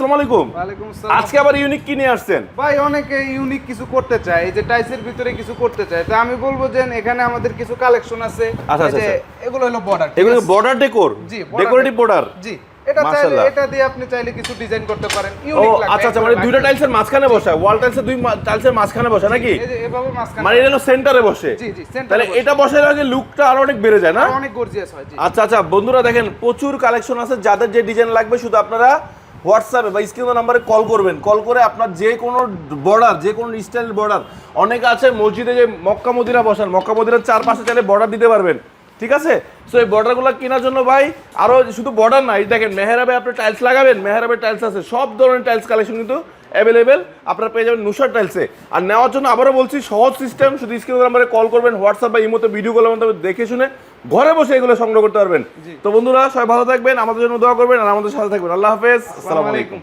আসসালামু আলাইকুম। ওয়ালাইকুম আসসালাম। আজকে আবার ইউনিক কি নিয়ে আসছেন? ভাই অনেকে ইউনিক কিছু করতে চায়, এই যে টাইসের ভিতরে কিছু করতে চায়, তো আমি বলবো যে এখানে আমাদের কিছু কালেকশন আছে। আচ্ছা, এই যে এগুলো হলো বর্ডার, এগুলো বর্ডার ডেকোর, জি, ডেকোরেটিভ বর্ডার। জি, এটা চাইলে মাশাআল্লাহ। এটা দিয়ে আপনি চাইলে কিছু ডিজাইন করতে পারেন, ও ইউনিক লাগবে। আচ্ছা আচ্ছা, মানে দুইটা টাইলসের মাঝখানে বসা, ওয়াল টাইলসের দুই টাইলসের মাঝখানে বসা নাকি? এই যে এভাবে মাঝখানে, মানে এটা হলো সেন্টারে বসে। জি জি, তাহলে এটা বসালে আগে লুকটা আরো অনেক বেড়ে যায় না? অনেক গর্জিয়াস হয়। জি আচ্ছা আচ্ছা বন্ধুরা, দেখেন প্রচুর কালেকশন আছে। যাদের যে ডিজাইন লাগবে শুধু আপনারা হোয়াটসঅ্যাপে বা স্ক্রিনের নাম্বারে কল করবেন। কল করে আপনার যে কোনো বর্ডার, যে কোনো স্টাইলের বর্ডার, অনেক আছে মসজিদে যে মক্কা মদিনা বসান, মক্কা মদিনার চারপাশে চাইলে বর্ডার দিতে পারবেন, ঠিক আছে? সো এই বর্ডারগুলো কেনার জন্য ভাই আরও শুধু বর্ডার নাই, দেখেন মেহরাবে আপনি টাইলস লাগাবেন, মেহরাবের টাইলস আছে, সব ধরনের টাইলস কালেকশন কিন্তু অ্যাভেলেবেল আপনারা পেয়ে যাবেন নুসার টাইলসে। আর নেওয়ার জন্য আবারও বলছি সহজ সিস্টেম, শুধু স্ক্রিনের নাম্বারে কল করবেন, হোয়াটসঅ্যাপ বা ইমোতে ভিডিও কলের মাধ্যমে দেখে শুনে ঘরে বসে এগুলো সংগ্রহ করতে পারবেন। তো বন্ধুরা সবাই ভালো থাকবেন, আমাদের জন্য দোয়া করবেন আর আমাদের সাথে থাকবেন। আল্লাহ হাফেজ, আসসালামু আলাইকুম।